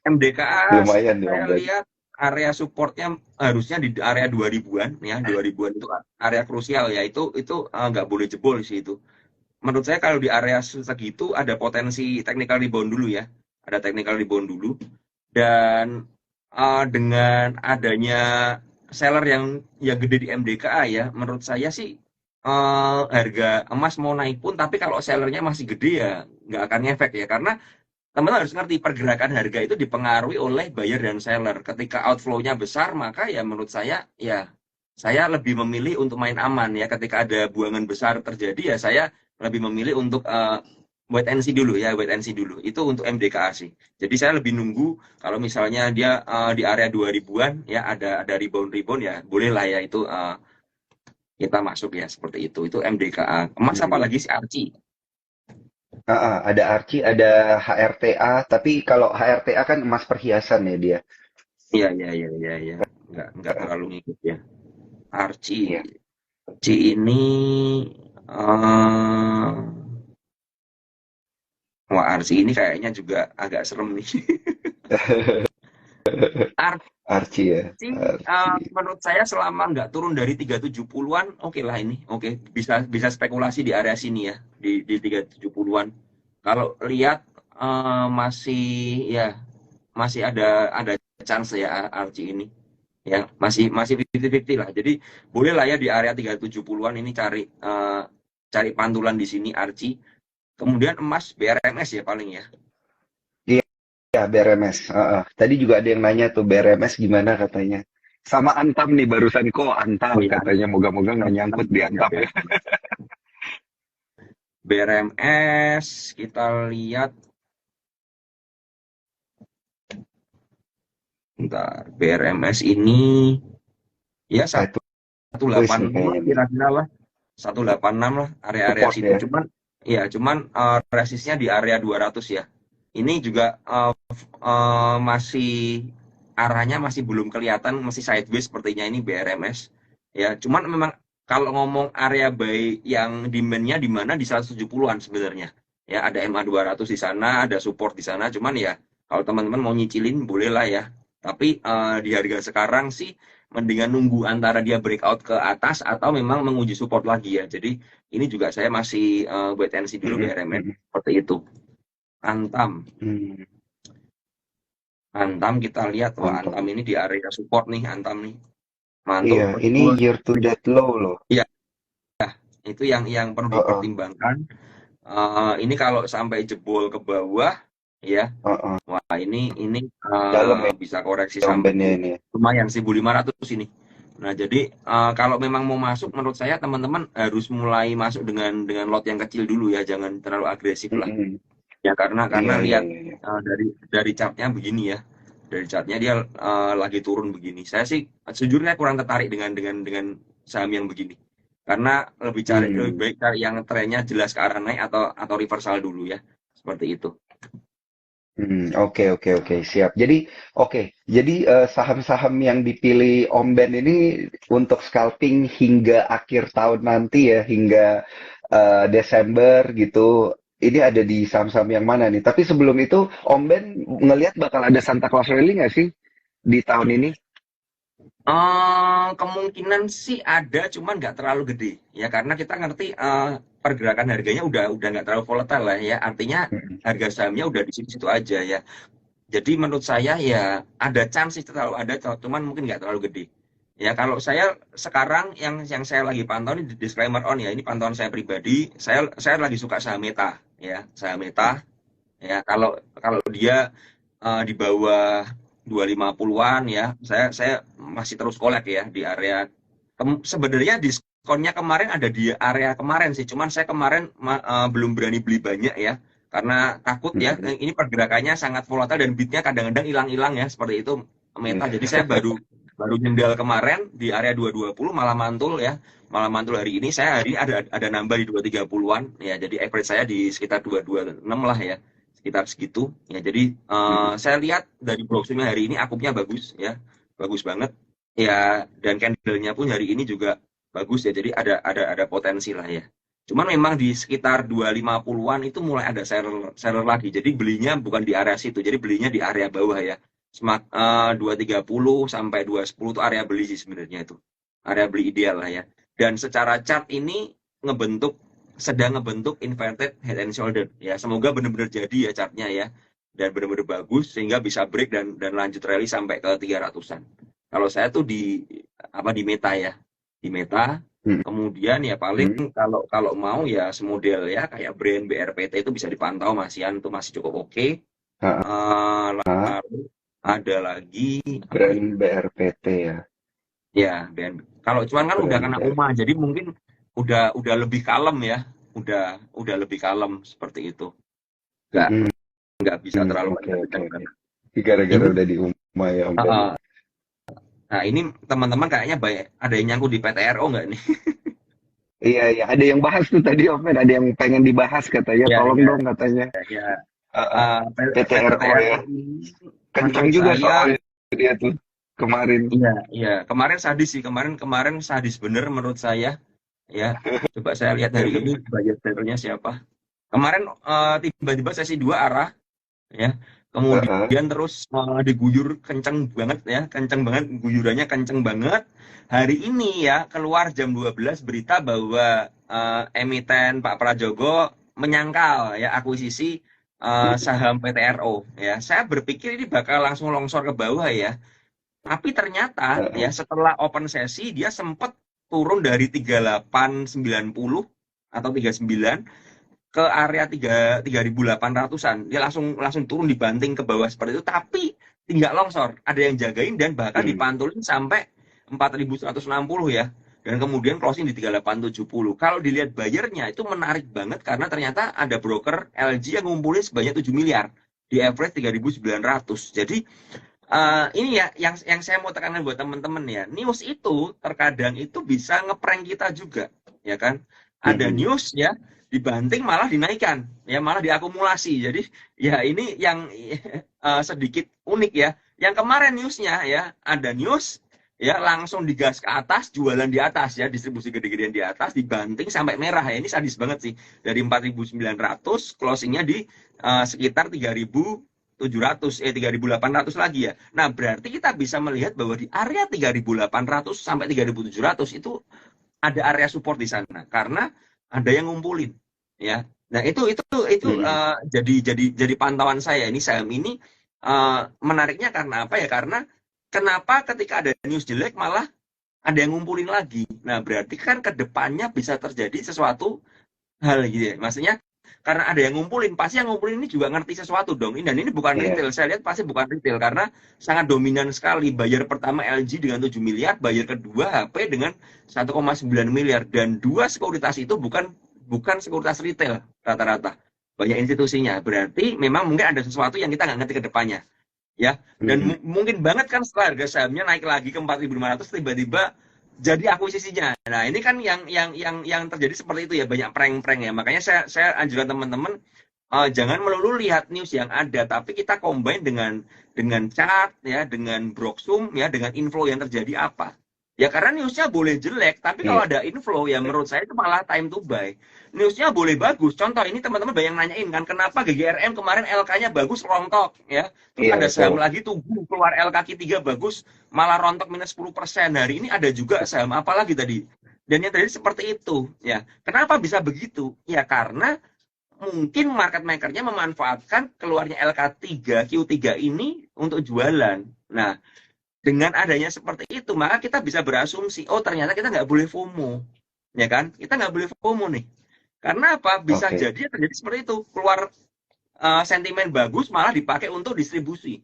[SPEAKER 2] MDKA
[SPEAKER 1] Lumayan nih Om
[SPEAKER 2] saya
[SPEAKER 1] Ben.
[SPEAKER 2] lihat area supportnya harusnya di area 2000-an ya, 2000-an itu area krusial ya, itu nggak boleh jebol sih itu. Menurut saya kalau di area segitu ada potensi technical rebound dulu ya, ada technical rebound dulu. Dan dengan adanya seller yang gede di MDKA ya, menurut saya sih harga emas mau naik pun, tapi kalau sellernya masih gede ya nggak akan ngefek ya, karena teman-teman harus ngerti pergerakan harga itu dipengaruhi oleh buyer dan seller. Ketika outflow-nya besar, maka ya menurut saya lebih memilih untuk main aman ya. Ketika ada buangan besar terjadi ya saya lebih memilih untuk wait and see dulu ya, wait and see dulu. Itu untuk MDKA sih. Jadi saya lebih nunggu kalau misalnya dia di area 2000-an ya ada rebound-rebound ya, bolehlah ya itu kita masuk ya seperti itu. Itu MDKA. Emas apa
[SPEAKER 1] Hmm.
[SPEAKER 2] lagi sih Arci?
[SPEAKER 1] Ada Archie, ada HRTA, tapi kalau HRTA kan emas perhiasan ya dia.
[SPEAKER 2] Iya, iya, iya, iya, iya. Nggak terlalu ngikut ya. Arci,
[SPEAKER 1] Iya.
[SPEAKER 2] Arci ini, eh wah Arci ini kayaknya juga agak serem nih.
[SPEAKER 1] Archie ya,
[SPEAKER 2] Arci,
[SPEAKER 1] Archie.
[SPEAKER 2] menurut saya selama nggak turun dari 370-an, oke lah ini, oke bisa bisa spekulasi di area sini ya, di 370-an. Kalau lihat masih ya masih ada chance ya Arci ini. Ya masih 50-50 lah, jadi boleh lah ya di area 370-an ini cari pantulan di sini Arci. Kemudian emas BRMS ya paling ya.
[SPEAKER 1] Iya, BRMS. Tadi juga ada yang nanya tuh BRMS gimana katanya. Sama Antam nih barusan kok Antam
[SPEAKER 2] Oh ya,
[SPEAKER 1] katanya moga-moga nggak nyangkut di Antam ya.
[SPEAKER 2] BRMS kita lihat bentar. BRMS ini ya
[SPEAKER 1] Sideways
[SPEAKER 2] 186 lah
[SPEAKER 1] kayaknya nih.
[SPEAKER 2] kira-kira lah, 186 lah area-area
[SPEAKER 1] Support
[SPEAKER 2] situ.
[SPEAKER 1] ya.
[SPEAKER 2] Cuman resistnya di area 200 ya. Ini juga masih arahnya masih belum kelihatan, masih sideways sepertinya ini BRMS. Ya, cuman memang kalau ngomong area buy yang demand-nya di mana di 170-an sebenarnya. Ya, ada MA 200 di sana, ada support di sana, cuman ya kalau teman-teman mau nyicilin boleh lah ya. Tapi di harga sekarang sih mendingan nunggu antara dia breakout ke atas atau memang menguji support lagi ya. Jadi ini juga saya masih wait and see dulu
[SPEAKER 1] Mm-mm,
[SPEAKER 2] BRMN
[SPEAKER 1] mm-mm,
[SPEAKER 2] seperti itu. Antam,
[SPEAKER 1] mm.
[SPEAKER 2] Antam kita lihat, wah Antam
[SPEAKER 1] Antam.
[SPEAKER 2] ini di area support nih, Antam nih, mantul
[SPEAKER 1] Iya, ini
[SPEAKER 2] betul.
[SPEAKER 1] year to date low loh.
[SPEAKER 2] Iya, itu yang perlu
[SPEAKER 1] Heeh,
[SPEAKER 2] dipertimbangkan. Ini kalau sampai jebol ke bawah, ya,
[SPEAKER 1] heeh.
[SPEAKER 2] wah ini
[SPEAKER 1] Dalam ya
[SPEAKER 2] bisa koreksi sampai
[SPEAKER 1] ombennya ini ya.
[SPEAKER 2] lumayan 1.500 ini. Nah, jadi kalau memang mau masuk, menurut saya teman-teman harus mulai masuk dengan lot yang kecil dulu ya, jangan terlalu agresif lah.
[SPEAKER 1] Mm-mm.
[SPEAKER 2] Ya karena
[SPEAKER 1] Iya, iya,
[SPEAKER 2] lihat
[SPEAKER 1] iya, iya.
[SPEAKER 2] dari chartnya begini ya, dari chartnya dia lagi turun begini. Saya sih sejujurnya kurang tertarik dengan saham yang begini, karena lebih
[SPEAKER 1] Hmm.
[SPEAKER 2] baik cari yang trennya jelas ke arah naik atau reversal dulu ya, seperti itu.
[SPEAKER 1] Oke, oke, oke, siap. Jadi, oke, jadi saham-saham yang dipilih Om Ben ini untuk scalping hingga akhir tahun nanti ya, hingga Desember gitu. Ini ada di saham-saham yang mana nih? Tapi sebelum itu, Om Ben ngelihat bakal ada Santa Claus Rally nggak sih di tahun ini?
[SPEAKER 2] Kemungkinan sih ada, cuman nggak terlalu gede ya, karena kita ngerti pergerakan harganya udah nggak terlalu volatile lah ya, artinya
[SPEAKER 1] Mm-mm.
[SPEAKER 2] harga sahamnya udah di situ-situ aja ya. Jadi menurut saya ya ada chance sih terlalu ada, cuman mungkin nggak terlalu gede. Ya kalau saya sekarang yang saya lagi pantau ini disclaimer on ya, ini pantauan saya pribadi. Saya lagi suka saham Meta ya, saham Meta ya. Kalau kalau dia di bawah 250-an ya, saya masih terus kolek ya di area sebenarnya diskonnya kemarin ada di area kemarin sih, cuman saya kemarin belum berani beli banyak ya, karena takut ya
[SPEAKER 1] Mm-mm.
[SPEAKER 2] ini pergerakannya sangat volatile dan bitnya kadang-kadang hilang-hilang ya, seperti itu Meta. Jadi
[SPEAKER 1] Iya.
[SPEAKER 2] saya baru baru nyendal kemarin di area 220, malah mantul ya. Malah mantul hari ini, saya hari ini ada nambah di 230-an ya. Jadi average saya di sekitar 226 lah ya. Sekitar segitu ya. Jadi
[SPEAKER 1] Mm-mm.
[SPEAKER 2] saya lihat dari browsingnya hari ini akupnya bagus ya. Bagus banget. Ya, dan candle-nya pun hari ini juga bagus ya. Jadi ada potensi lah ya. Cuman memang di sekitar 250-an itu mulai ada seller seller lagi. Jadi belinya bukan di area situ. Jadi belinya di area bawah ya. 230 sampai 210 itu area beli sih sebenarnya itu. Area beli ideal lah ya. Dan secara chart ini ngebentuk sedang ngebentuk inverted head and shoulder ya. Semoga benar-benar jadi ya chartnya ya. Dan benar-benar bagus sehingga bisa break dan lanjut rally sampai ke 300-an. Kalau saya tuh di Meta ya. Di Meta. Kemudian ya paling
[SPEAKER 1] Mm-mm.
[SPEAKER 2] kalau kalau mau ya semodel ya kayak brand BRPT itu bisa dipantau, Masian itu masih cukup oke.
[SPEAKER 1] Ah, ah,
[SPEAKER 2] Lalu ada lagi apa
[SPEAKER 1] brand
[SPEAKER 2] ini?
[SPEAKER 1] BRPT ya,
[SPEAKER 2] Ya, BNB. Kalau cuan kan udah
[SPEAKER 1] brand
[SPEAKER 2] kena UMA,
[SPEAKER 1] BRPT.
[SPEAKER 2] jadi mungkin udah lebih kalem ya. Udah lebih kalem seperti itu. Nggak
[SPEAKER 1] Mm-mm.
[SPEAKER 2] nggak bisa terlalu
[SPEAKER 1] Oke, oke,
[SPEAKER 2] kencang-kencang
[SPEAKER 1] oke.
[SPEAKER 2] banget.
[SPEAKER 1] Gara-gara
[SPEAKER 2] Ini
[SPEAKER 1] udah di Uma ya Om Ben ya.
[SPEAKER 2] uh, nah ini teman-teman kayaknya banyak ada yang nyangkut di PTRO nggak nih?
[SPEAKER 1] Iya, iya. Ada yang bahas tuh tadi Om Ben. Ada yang pengen dibahas katanya.
[SPEAKER 2] Ya,
[SPEAKER 1] Tolong
[SPEAKER 2] ya,
[SPEAKER 1] dong katanya.
[SPEAKER 2] ya.
[SPEAKER 1] Heeh. PTRO ya.
[SPEAKER 2] PTRO ini
[SPEAKER 1] Kencang
[SPEAKER 2] menurut
[SPEAKER 1] juga
[SPEAKER 2] saya,
[SPEAKER 1] soalnya dia tuh kemarin.
[SPEAKER 2] iya, iya. Kemarin sadis sih, kemarin kemarin sadis bener menurut saya. Ya, coba saya lihat hari ini buyer sellernya siapa. Kemarin tiba-tiba sesi 2 arah ya.
[SPEAKER 1] Heeh.
[SPEAKER 2] Kemudian terus diguyur kenceng banget ya, kenceng banget guyurannya kenceng banget. Hari ini ya keluar jam 12 berita bahwa emiten Pak Prajogo menyangkal ya akuisisi saham PTRO ya. Saya berpikir ini bakal langsung longsor ke bawah ya. Tapi ternyata ya
[SPEAKER 1] Heeh.
[SPEAKER 2] setelah open sesi dia sempat turun dari 3890 atau 39 ke area 3.800-an. Dia langsung langsung turun dibanting ke bawah seperti itu, tapi tinggal longsor. Ada yang jagain dan bahkan
[SPEAKER 1] Mm.
[SPEAKER 2] dipantulin sampai 4.160 ya. Dan kemudian closing di 3870. Kalau dilihat bayarnya itu menarik banget karena ternyata ada broker LG yang ngumpulin sebanyak 7 miliar di average 3.900. Jadi ini ya yang saya mau tekankan buat teman-teman ya, news itu terkadang itu bisa ngeprank kita juga, ya kan? Ada
[SPEAKER 1] Mm-mm.
[SPEAKER 2] news ya, dibanting malah dinaikkan, ya malah diakumulasi. Jadi ya ini yang sedikit unik ya. Yang kemarin newsnya ya, ada news ya langsung digas ke atas, jualan di atas ya, distribusi gede-gedean di atas, dibanting sampai merah ya. Ini sadis banget sih. Dari 4.900 closingnya di sekitar 3.000. 3.800 lagi ya. Nah, berarti kita bisa melihat bahwa di area 3.800 sampai 3.700 itu ada area support di sana karena ada yang ngumpulin ya. Nah,
[SPEAKER 1] Hmm.
[SPEAKER 2] jadi pantauan saya ini saham ini menariknya karena apa ya? Karena kenapa ketika ada news jelek malah ada yang ngumpulin lagi. Nah, berarti kan ke depannya bisa terjadi sesuatu hal gitu ya. Maksudnya karena ada yang ngumpulin, pasti yang ngumpulin ini juga ngerti sesuatu dong. Dan ini bukan
[SPEAKER 1] Iya.
[SPEAKER 2] retail. Saya lihat pasti bukan retail karena sangat dominan sekali. Bayar pertama LG dengan 7 miliar, bayar kedua HP dengan 1,9 miliar. Dan dua sekuritas itu bukan sekuritas retail rata-rata. Banyak institusinya. Berarti memang mungkin ada sesuatu yang kita nggak ngerti ke depannya. Ya, dan
[SPEAKER 1] Hmm.
[SPEAKER 2] mungkin banget kan setelah harga sahamnya naik lagi ke 4.500 tiba-tiba jadi akuisisinya. Nah, ini kan yang terjadi seperti itu ya, banyak prank-prank ya. Makanya saya anjurkan teman-teman jangan melulu lihat news yang ada, tapi kita combine dengan chart ya, dengan broksum ya, dengan inflow yang terjadi apa. Ya karena newsnya boleh jelek, tapi kalau
[SPEAKER 1] Iya.
[SPEAKER 2] ada inflow ya menurut saya itu malah time to buy. Newsnya boleh bagus. Contoh ini teman-teman banyak nanyain kan kenapa GGRM kemarin LK-nya bagus rontok ya. Terus
[SPEAKER 1] Iya
[SPEAKER 2] ada
[SPEAKER 1] betul.
[SPEAKER 2] saham lagi tubuh keluar LK Q3 bagus malah rontok minus 10%. Hari ini ada juga saham apa lagi tadi? Dan yang tadi seperti itu ya. Kenapa bisa begitu? Ya karena mungkin market maker-nya memanfaatkan keluarnya LK3 Q3 ini untuk jualan. Nah, dengan adanya seperti itu, maka kita bisa berasumsi, oh ternyata kita nggak boleh FOMO. Ya kan? Kita nggak boleh FOMO nih. Karena apa? Bisa
[SPEAKER 1] Oke.
[SPEAKER 2] jadi terjadi seperti itu. Keluar sentimen bagus malah dipakai untuk distribusi.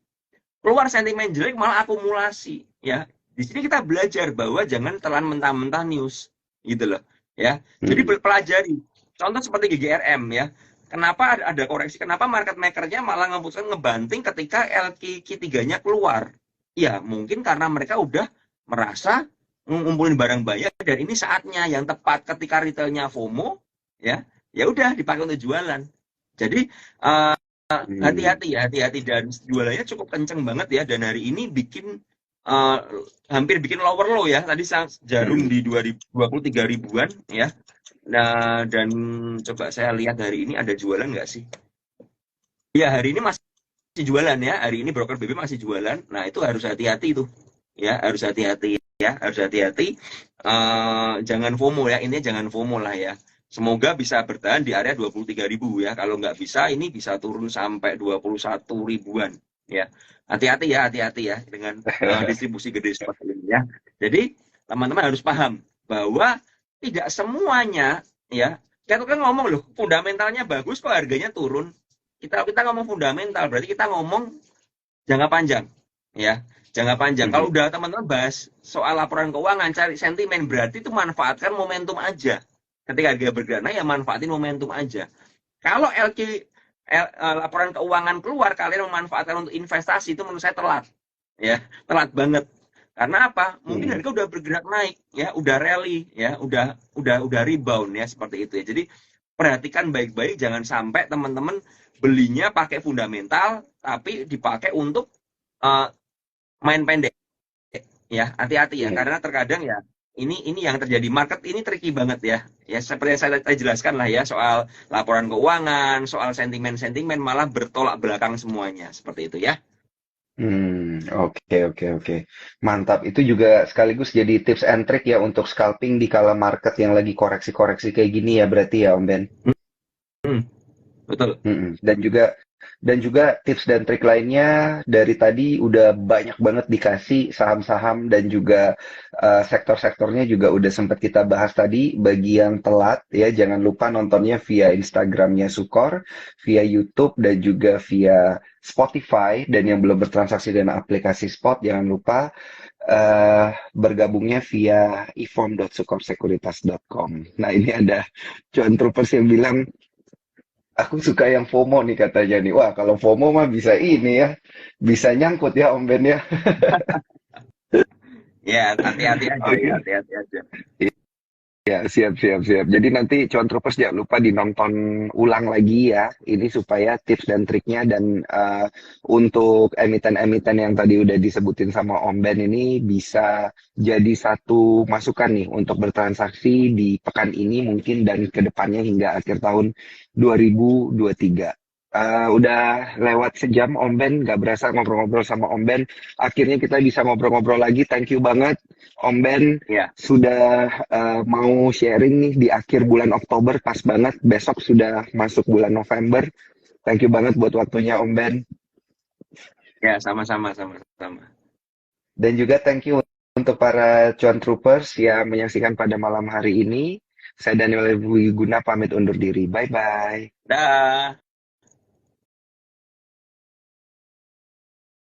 [SPEAKER 2] Keluar sentimen jelek malah akumulasi. Ya, di sini kita belajar bahwa jangan telan mentah-mentah news. Gitu loh. Ya, jadi
[SPEAKER 1] Hmm.
[SPEAKER 2] pelajari. Contoh seperti GGRM ya. Kenapa ada koreksi? Kenapa market maker-nya malah memutuskan ngebanting ketika LQ3-nya keluar? Ya, mungkin karena mereka udah merasa ngumpulin barang banyak dan ini saatnya yang tepat ketika retailnya FOMO ya. Ya udah dipakai untuk jualan. Jadi
[SPEAKER 1] Hmm.
[SPEAKER 2] hati-hati ya, hati-hati dan jualannya cukup kenceng banget ya dan hari ini bikin uh, hampir bikin lower low ya. Tadi jarum
[SPEAKER 1] Hmm.
[SPEAKER 2] di 23 ribuan ya. Nah, dan coba saya lihat hari ini ada jualan nggak sih? Ya, hari ini masih jualan ya. Hari ini broker BB masih jualan. Nah, itu harus hati-hati tuh. Ya, harus hati-hati ya, harus hati-hati. Jangan FOMO ya. Ini jangan FOMO lah ya. Semoga bisa bertahan di area 23 ribu ya. Kalau nggak bisa, ini bisa turun sampai 21 ribuan ya. Hati-hati ya dengan distribusi gede seperti ini ya. Jadi teman-teman harus paham bahwa tidak semuanya ya. Kita kan ngomong loh, fundamentalnya bagus kok harganya turun. Kita ngomong fundamental, berarti kita ngomong jangka panjang ya, jangka panjang. Kalau
[SPEAKER 1] Hmm.
[SPEAKER 2] udah teman-teman bahas soal laporan keuangan cari sentimen, berarti itu manfaatkan momentum aja. Ketika harga bergerak naik ya manfaatin momentum aja. Kalau laporan keuangan keluar kalian memanfaatkan untuk investasi, itu menurut saya telat ya, telat banget. Karena apa? Mungkin
[SPEAKER 1] Hmm.
[SPEAKER 2] harga udah bergerak naik ya, udah rally ya, udah rebound ya seperti itu ya. Jadi perhatikan baik-baik jangan sampai teman-teman belinya pakai fundamental tapi dipakai untuk uh, main pendek ya. Hati-hati ya
[SPEAKER 1] Iya.
[SPEAKER 2] karena terkadang ya ini yang terjadi, market ini tricky banget ya. Ya seperti yang saya jelaskan lah ya, soal laporan keuangan, soal sentimen-sentimen malah bertolak belakang semuanya seperti itu ya.
[SPEAKER 1] Hmm. Oke, oke, oke. Mantap. Itu juga sekaligus jadi tips and trick ya untuk scalping di kala market yang lagi koreksi-koreksi kayak gini ya berarti ya Om Ben.
[SPEAKER 2] Hmm, betul.
[SPEAKER 1] Mm-mm. Dan juga tips dan trik lainnya dari tadi udah banyak banget dikasih saham-saham dan juga sektor-sektornya juga udah sempat kita bahas tadi. Bagi yang telat ya jangan lupa nontonnya via Instagramnya Sukor, via YouTube dan juga via Spotify dan yang belum bertransaksi dengan aplikasi Spot jangan lupa bergabungnya via ifom.sukorsekuritas.com. Nah ini ada cuan troopers yang bilang aku suka yang FOMO nih katanya nih. Wah, kalau FOMO mah bisa ini ya. Bisa nyangkut ya Om Ben ya.
[SPEAKER 2] Ya, hati-hati aja ya,
[SPEAKER 1] Oke.
[SPEAKER 2] hati-hati aja.
[SPEAKER 1] Ya, siap, siap, siap. Jadi nanti cuan troopers jangan lupa dinonton ulang lagi ya. Ini supaya tips dan triknya dan untuk emiten-emiten yang tadi udah disebutin sama Om Ben ini bisa jadi satu masukan nih untuk bertransaksi di pekan ini mungkin dan ke depannya hingga akhir tahun 2023. Udah lewat sejam Om Ben, nggak berasa ngobrol-ngobrol sama Om Ben. Akhirnya kita bisa ngobrol-ngobrol lagi. Thank you banget Om Ben
[SPEAKER 2] Ya,
[SPEAKER 1] sudah mau sharing nih di akhir bulan Oktober, pas banget. Besok sudah masuk bulan November. Thank you banget buat waktunya Om Ben.
[SPEAKER 2] ya, sama-sama, sama-sama.
[SPEAKER 1] Dan juga thank you untuk para Cuan Troopers yang menyaksikan pada malam hari ini. Saya Daniel Wiguna pamit undur diri. Bye-bye.
[SPEAKER 2] Dah.